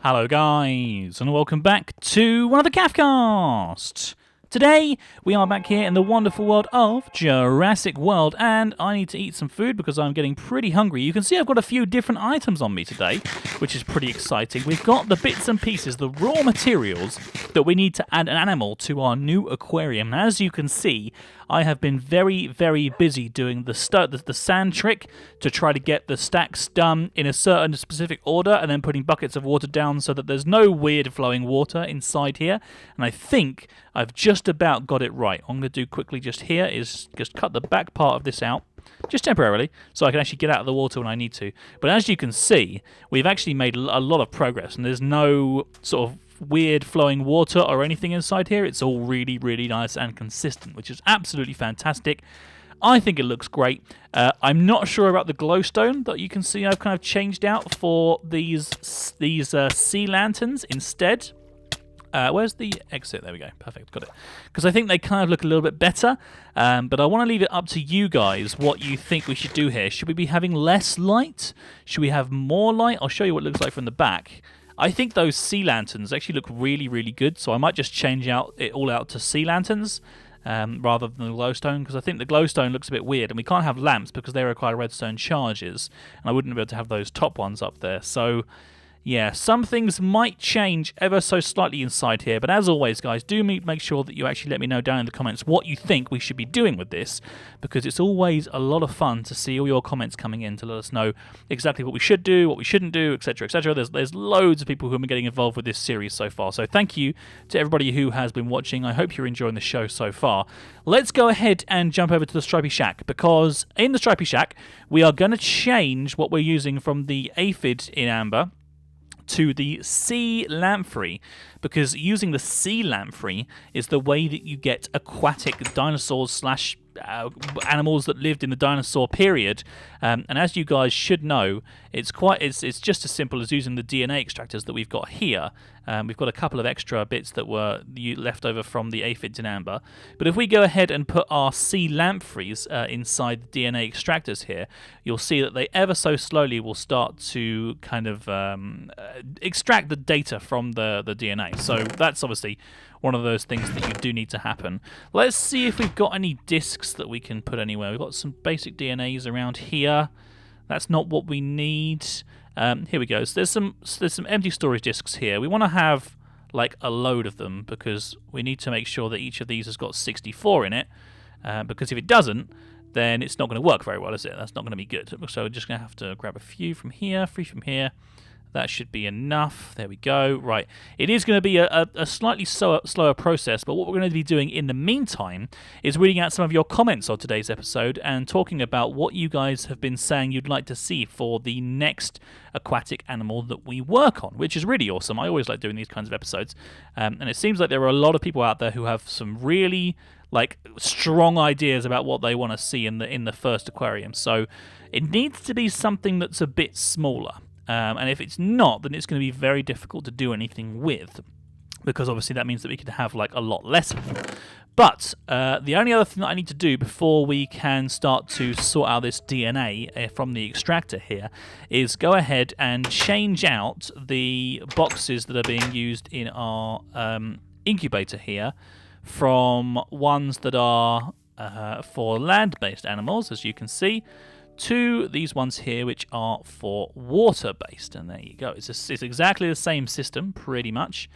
Hello guys, and welcome back to another Cafcast! Today, we are back here in the wonderful world of Jurassic World, and I need to eat some food because I'm getting pretty hungry. You can see I've got a few different items on me today, which is pretty exciting. We've got the bits and pieces, the raw materials that we need to add an animal to our new aquarium. As you can see, I have been very, very busy doing the sand trick to try to get the stacks done in a certain specific order and then putting buckets of water down so that there's no weird flowing water inside here. And I think I've just about got it right. What I'm going to do quickly just here is just cut the back part of this out, just temporarily, so I can actually get out of the water when I need to. But as you can see, we've actually made a lot of progress, and there's no sort of weird flowing water or anything inside here. It's all really, really nice and consistent, which is absolutely fantastic. I think it looks great. I'm not sure about the glowstone that you can see I've kind of changed out for these sea lanterns instead. Where's the exit? There we go. Perfect. Got it. Because I think they kind of look a little bit better. But I want to leave it up to you guys what you think we should do here. Should we be having less light? Should we have more light? I'll show you what it looks like from the back. I think those sea lanterns actually look really, really good. So I might just change it all out to sea lanterns rather than the glowstone. Because I think the glowstone looks a bit weird. And we can't have lamps because they require redstone charges. And I wouldn't be able to have those top ones up there. So yeah, some things might change ever so slightly inside here, but as always, guys, do make sure that you actually let me know down in the comments what you think we should be doing with this, because it's always a lot of fun to see all your comments coming in to let us know exactly what we should do, what we shouldn't do, etc., etc. There's loads of people who have been getting involved with this series so far, so thank you to everybody who has been watching. I hope you're enjoying the show so far. Let's go ahead and jump over to the Stripy Shack, because in the Stripy Shack, we are going to change what we're using from the aphid in amber to the sea lamprey, because using the sea lamprey is the way that you get aquatic dinosaurs slash animals that lived in the dinosaur period, and as you guys should know, it's just as simple as using the DNA extractors that we've got here. We've got a couple of extra bits that were left over from the aphids in amber, but if we go ahead and put our sea lampreys inside the DNA extractors here, you'll see that they ever so slowly will start to kind of extract the data from the DNA. So that's obviously one of those things that you do need to happen. Let's see if we've got any discs that we can put anywhere. We've got some basic DNAs around here. That's not what we need. Here we go. So there's some empty storage discs here. We want to have like a load of them because we need to make sure that each of these has got 64 in it. Because if it doesn't, then it's not going to work very well, is it? That's not going to be good. So we're just going to have to grab a few from here, 3 from here. That should be enough. There we go. Right. It is going to be a slightly slower process, but what we're going to be doing in the meantime is reading out some of your comments on today's episode and talking about what you guys have been saying you'd like to see for the next aquatic animal that we work on, which is really awesome. I always like doing these kinds of episodes. And it seems like there are a lot of people out there who have some really strong ideas about what they want to see in the first aquarium. So it needs to be something that's a bit smaller. And if it's not, then it's going to be very difficult to do anything with, because obviously that means that we could have a lot less of them. But the only other thing that I need to do before we can start to sort out this DNA from the extractor here is go ahead and change out the boxes that are being used in our incubator here from ones that are for land-based animals, as you can see, to these ones here which are for water-based. And there you go. It's exactly the same system, pretty much.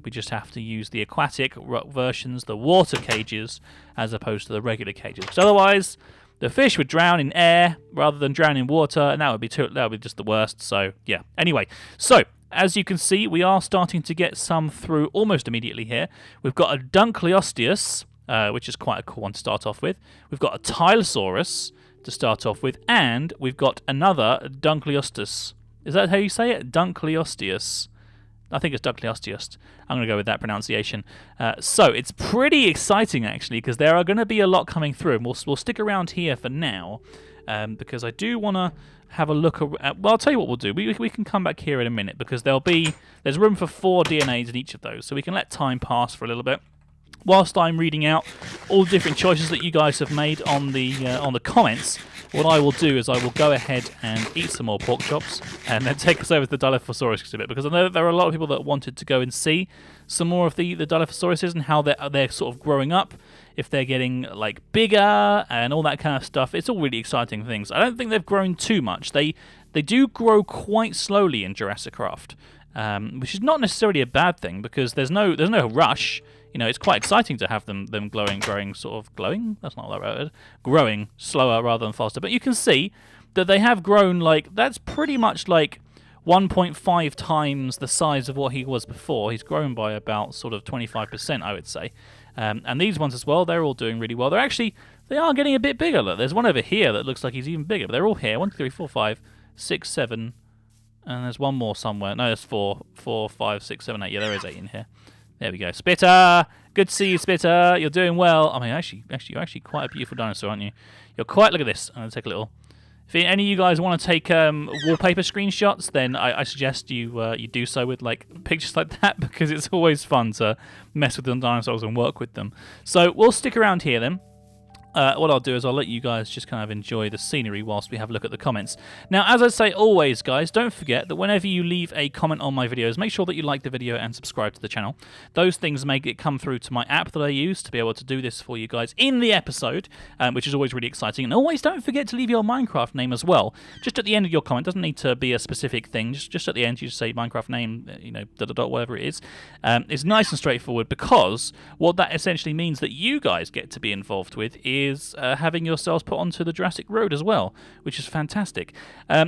We just have to use the aquatic versions, the water cages, as opposed to the regular cages. Because otherwise, the fish would drown in air rather than drown in water, and that would be just the worst. So, yeah. Anyway, so as you can see, we are starting to get some through almost immediately here. We've got a Dunkleosteus, which is quite a cool one to start off with. We've got a Tylosaurus to start off with, and we've got another Dunkleosteus. Is that how you say it? Dunkleosteus. I think it's Dunkleosteus. I'm going to go with that pronunciation. So it's pretty exciting, actually, because there are going to be a lot coming through, and we'll stick around here for now, because I do want to have a look at... Well, I'll tell you what we'll do. We can come back here in a minute, because there's room for 4 DNAs in each of those, so we can let time pass for a little bit whilst I'm reading out all the different choices that you guys have made on the comments. what I will do is I will go ahead and eat some more pork chops and then take us over to the Dilophosaurus exhibit, because I know there are a lot of people that wanted to go and see some more of the Dilophosauruses and how they're sort of growing up, if they're getting like bigger and all that kind of stuff. It's all really exciting things. I don't think they've grown too much. They do grow quite slowly in Jurassicraft, which is not necessarily a bad thing, because there's no rush. You know, it's quite exciting to have them growing sort of glowing. That's not the right word. Growing slower rather than faster. But you can see that they have grown, like, that's pretty much like 1.5 times the size of what he was before. He's grown by about sort of 25%, I would say. And these ones as well, they're all doing really well. They are getting a bit bigger. Look, there's one over here that looks like he's even bigger. But they're all here. 1, 2, 3, 4, 5, 6, 7, and there's one more somewhere. No, there's 4, 5, 6, 7, 8. Yeah, there is 8 in here. There we go. Spitter! Good to see you, Spitter. You're doing well. I mean, actually, you're actually quite a beautiful dinosaur, aren't you? You're quite... Look at this. I'm going to take a little... If any of you guys want to take wallpaper screenshots, then I suggest you do so with like pictures like that, because it's always fun to mess with the dinosaurs and work with them. So we'll stick around here then. What I'll do is I'll let you guys just kind of enjoy the scenery whilst we have a look at the comments. Now, as I say always, guys, don't forget that whenever you leave a comment on my videos, make sure that you like the video and subscribe to the channel. Those things make it come through to my app that I use to be able to do this for you guys in the episode, which is always really exciting. And always don't forget to leave your Minecraft name as well. Just at the end of your comment. Doesn't need to be a specific thing. Just at the end, you just say Minecraft name, you know, whatever it is. It's nice and straightforward, because what that essentially means that you guys get to be involved with is having yourselves put onto the Jurassic Road as well, which is fantastic.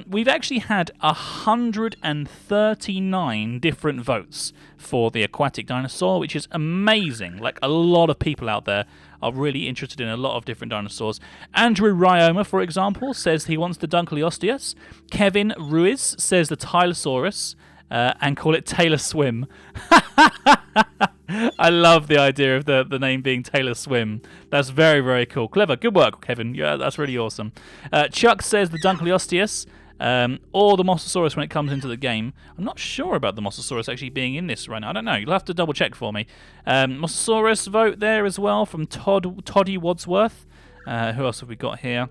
We've actually had 139 different votes for the aquatic dinosaur, which is amazing. Like, a lot of people out there are really interested in a lot of different dinosaurs. Andrew Ryoma, for example, says he wants the Dunkleosteus. Kevin Ruiz says the Tylosaurus, and call it Taylor Swim. I love the idea of the name being Taylor Swim. That's very, very cool. Clever. Good work, Kevin. Yeah, that's really awesome. Chuck says the Dunkleosteus, or the Mosasaurus when it comes into the game. I'm not sure about the Mosasaurus actually being in this right now. I don't know. You'll have to double check for me. Mosasaurus vote there as well from Toddy Wadsworth. Who else have we got here?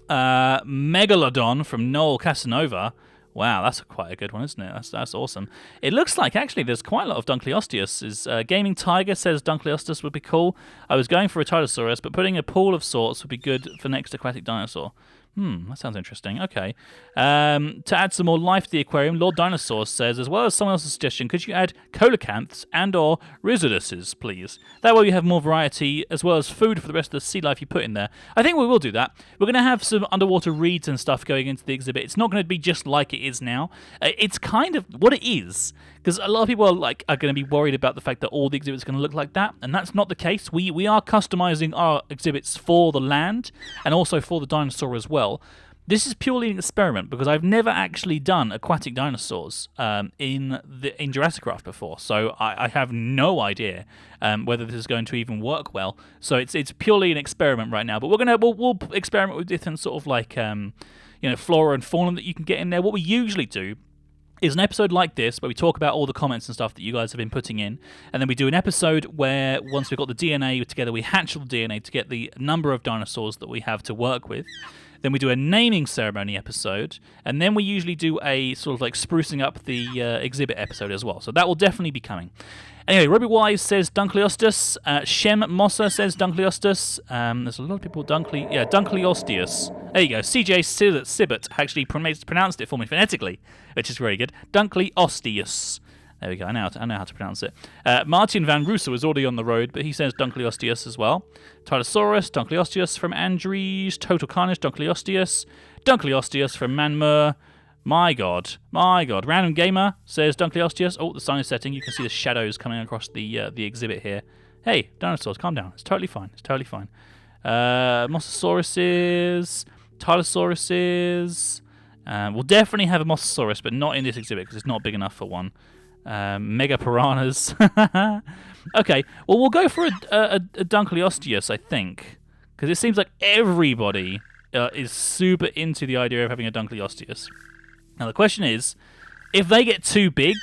Megalodon from Noel Casanova. Wow, that's quite a good one, isn't it? That's awesome. It looks like, actually, there's quite a lot of Dunkleosteus. Gaming Tiger says Dunkleosteus would be cool. I was going for a Tylosaurus, but putting a pool of sorts would be good for next aquatic dinosaur. That sounds interesting. Okay. To add some more life to the aquarium, Lord Dinosaur says, as well as someone else's suggestion, could you add coelacanths and or rhizodices, please? That way you have more variety, as well as food for the rest of the sea life you put in there. I think we will do that. We're going to have some underwater reeds and stuff going into the exhibit. It's not going to be just like it is now. It's kind of what it is, because a lot of people are going to be worried about the fact that all the exhibits are going to look like that, and that's not the case. We are customizing our exhibits for the land and also for the dinosaur as well. This is purely an experiment, because I've never actually done aquatic dinosaurs in Jurassicraft before, so I have no idea whether this is going to even work well. So it's purely an experiment right now. But we'll experiment with different sort of like flora and fauna that you can get in there. What we usually do is an episode like this where we talk about all the comments and stuff that you guys have been putting in, and then we do an episode where once we've got the DNA together, we hatch the DNA to get the number of dinosaurs that we have to work with. Then we do a naming ceremony episode, and then we usually do a sort of like sprucing up the exhibit episode as well. So that will definitely be coming. Anyway, Robbie Wise says Dunkleosteus. Shem Mossa says Dunkleosteus. There's a lot of people Dunkleosteus. There you go. CJ Sibbert actually pronounced it for me phonetically, which is very good. Dunkleosteus. There we go. I know how to pronounce it. Martin Van Russo is already on the road, but he says Dunkleosteus as well. Tylosaurus, Dunkleosteus from Andries. Total Carnage, Dunkleosteus. Dunkleosteus from Manmur. My God. Random Gamer says Dunkleosteus. Oh, the sun is setting. You can see the shadows coming across the exhibit here. Hey, dinosaurs, calm down. It's totally fine. Mosasauruses, Tylosauruses. We'll definitely have a Mosasaurus, but not in this exhibit because it's not big enough for one. Mega Piranhas. Okay, well, we'll go for a Dunkleosteus, I think, because it seems like everybody is super into the idea of having a Dunkleosteus. Now, the question is, if they get too big,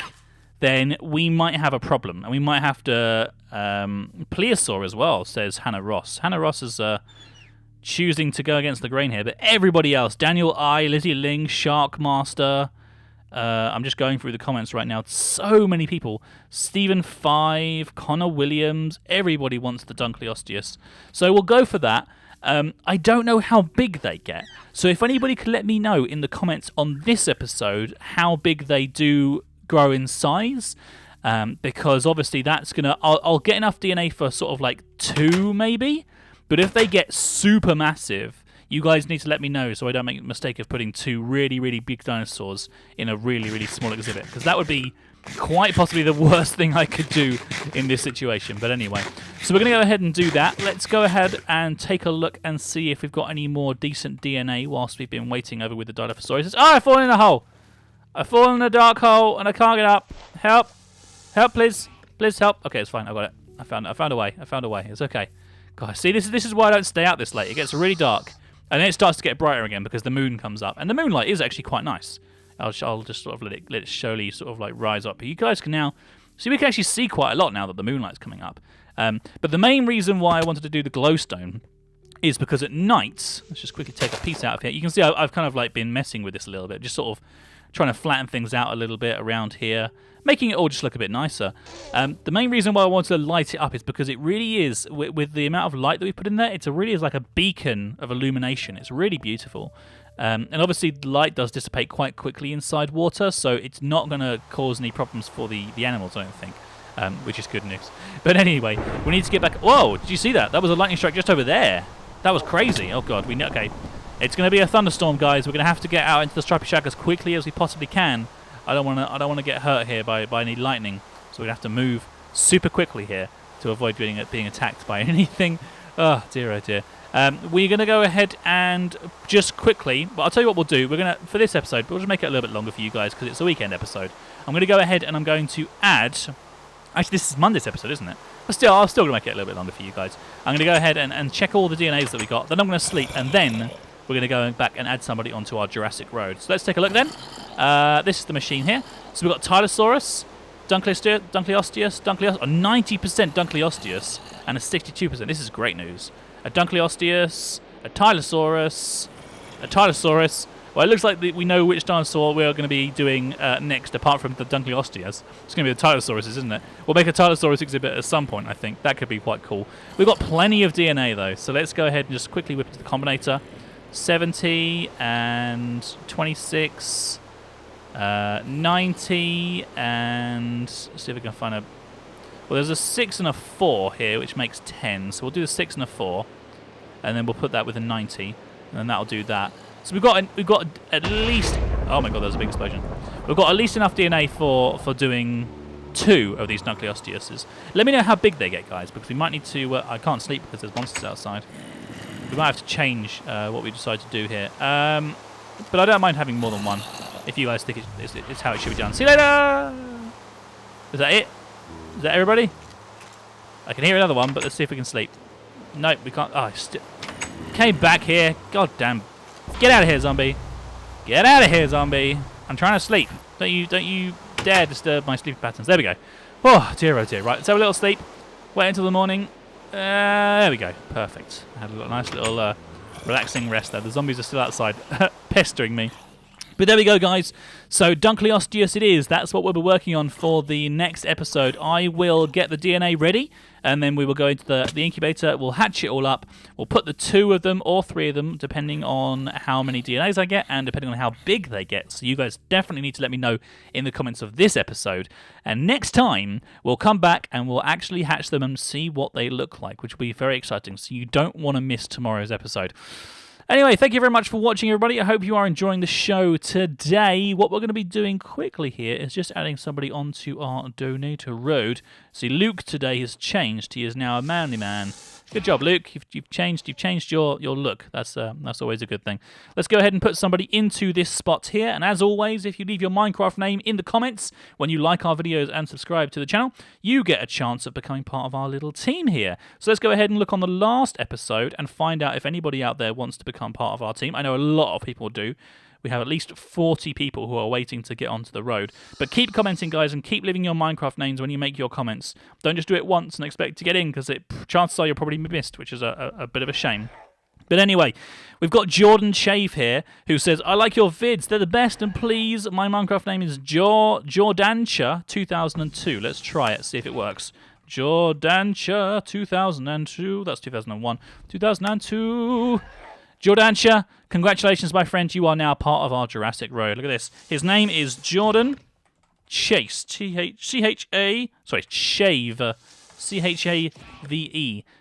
then we might have a problem, and we might have to... Plesiosaur as well, says Hannah Ross. Hannah Ross is choosing to go against the grain here, but everybody else, Daniel I, Lizzie Ling, Shark Master, I'm just going through the comments right now. So many people. Stephen 5, Connor Williams, everybody wants the Dunkleosteus. So we'll go for that. I don't know how big they get. So if anybody could let me know in the comments on this episode how big they do grow in size, because obviously that's going to... I'll get enough DNA for sort of like 2 maybe, but if they get super massive... You guys need to let me know so I don't make the mistake of putting 2 really, really big dinosaurs in a really, really small exhibit, because that would be quite possibly the worst thing I could do in this situation. But anyway, so we're going to go ahead and do that. Let's go ahead and take a look and see if we've got any more decent DNA whilst we've been waiting over with the Dilophosaurus. Oh, I've fallen in a hole. I've fallen in a dark hole and I can't get up. Help. Help, please. Please help. Okay, it's fine. I got it. I found a way. I found a way. It's okay. Guys, see, this is why I don't stay out this late. It gets really dark. And then it starts to get brighter again because the moon comes up. And the moonlight is actually quite nice. I'll just sort of let it slowly sort of like rise up. But you guys can now... See, we can actually see quite a lot now that the moonlight's coming up. But the main reason why I wanted to do the glowstone is because at night... Let's just quickly take a piece out of here. You can see I've kind of like been messing with this a little bit. Just sort of trying to flatten things out a little bit around here. Making it all just look a bit nicer. The main reason why I wanted to light it up is because it really is, with the amount of light that we put in there, it really is like a beacon of illumination. It's really beautiful. And obviously the light does dissipate quite quickly inside water, so it's not going to cause any problems for the animals, I don't think, which is good news. But anyway, we need to get back... Whoa, did you see that? That was a lightning strike just over there. That was crazy. Oh, God. Okay, it's going to be a thunderstorm, guys. We're going to have to get out into the stripy shack as quickly as we possibly can. I don't want to get hurt here by any lightning, so we have to move super quickly here to avoid being attacked by anything. Oh dear, oh dear. We're going to go ahead and just quickly, but I'll tell you what we'll do. We're going to, for this episode, we'll just make it a little bit longer for you guys because it's a weekend episode. I'm going to go ahead and I'm going to add. Actually, this is Monday's episode, isn't it? But still, I'm still going to make it a little bit longer for you guys. I'm going to go ahead and check all the DNAs that we got. Then I'm going to sleep, and then we're going to go back and add somebody onto our Jurassic Road. So let's take a look then. This is the machine here. So we've got Tylosaurus, Dunkleosteus, 90% Dunkleosteus, and a 62%. This is great news. A Dunkleosteus, a Tylosaurus, a Tylosaurus. Well, it looks like we know which dinosaur we're going to be doing next, apart from the Dunkleosteus. It's going to be the Tylosaurus, isn't it? We'll make a Tylosaurus exhibit at some point, I think. That could be quite cool. We've got plenty of DNA, though, so let's go ahead and just quickly whip to the combinator. 70 and 26, 90, and let's see if we can find a... Well, there's a 6 and a 4 here, which makes 10. So we'll do the 6 and a 4, and then we'll put that with a 90, and then that'll do that. So we've got at least... Oh my god, there's a big explosion. We've got at least enough DNA for doing 2 of these Dunkleosteuses. Let me know how big they get, guys, because we might need to... I can't sleep because there's monsters outside. We might have to change what we decide to do here. But I don't mind having more than one, if you guys think it's how it should be done. See you later! Is that it? Is that everybody? I can hear another one, but let's see if we can sleep. Nope, we can't. Oh, came back here. God damn. Get out of here, zombie. Get out of here, zombie. I'm trying to sleep. Don't you dare disturb my sleeping patterns. There we go. Oh, dear, oh dear. Right, let's have a little sleep. Wait until the morning. There we go. Perfect. I had a nice little relaxing rest there. The zombies are still outside pestering me. But there we go, guys. So Dunkleosteus it is. That's what we'll be working on for the next episode. I will get the DNA ready, and then we will go into the incubator. We'll hatch it all up. We'll put the 2 of them or 3 of them, depending on how many DNAs I get and depending on how big they get. So you guys definitely need to let me know in the comments of this episode. And next time, we'll come back and we'll actually hatch them and see what they look like, which will be very exciting. So you don't want to miss tomorrow's episode. Anyway, thank you very much for watching, everybody. I hope you are enjoying the show today. What we're going to be doing quickly here is just adding somebody onto our donator road. See, Luke today has changed. He is now a manly man. Good job, Luke. You've changed your look. That's always a good thing. Let's go ahead and put somebody into this spot here. And as always, if you leave your Minecraft name in the comments when you like our videos and subscribe to the channel, you get a chance of becoming part of our little team here. So let's go ahead and look on the last episode and find out if anybody out there wants to become part of our team. I know a lot of people do. We have at least 40 people who are waiting to get onto the road. But keep commenting, guys, and keep leaving your Minecraft names when you make your comments. Don't just do it once and expect to get in, because chances are you'll probably be missed, which is a bit of a shame. But anyway, we've got Jordan Chave here, who says, I like your vids, they're the best, and please, my Minecraft name is Jordancha 2002. Let's try it, see if it works. Jordancha 2002, that's 2001, 2002. Jordancha, congratulations, my friend, you are now part of our Jurassic Road. Look at this. His name is Jordan Chase, Chave, Chave.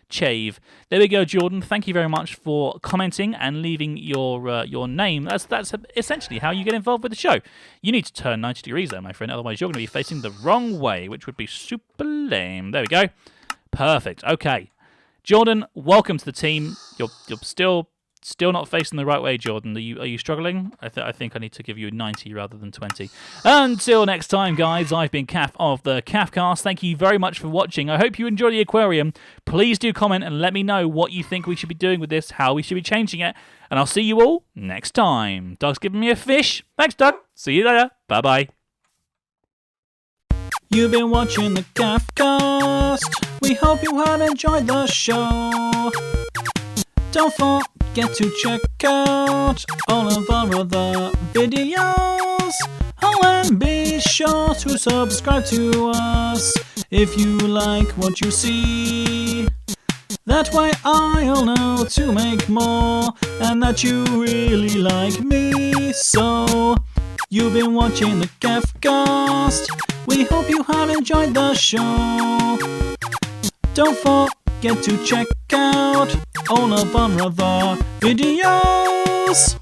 Chave. There we go, Jordan. Thank you very much for commenting and leaving your name. That's essentially how you get involved with the show. You need to turn 90 degrees there, my friend. Otherwise, you're going to be facing the wrong way, which would be super lame. There we go. Perfect. Okay, Jordan, welcome to the team. You're still not facing the right way, Jordan. Are you struggling? I think I need to give you a 90 rather than 20. Until next time, guys, I've been Caf of the Cafcast. Thank you very much for watching. I hope you enjoy the aquarium. Please do comment and let me know what you think we should be doing with this, how we should be changing it, and I'll see you all next time. Doug's giving me a fish. Thanks, Doug. See you later. Bye-bye. You've been watching the Cafcast. We hope you have enjoyed the show. Don't forget to check out all of our other videos. Oh, and be sure to subscribe to us if you like what you see. That way I'll know to make more and that you really like me. So, you've been watching the Cafcast. We hope you have enjoyed the show. Don't forget to check out all of our other videos.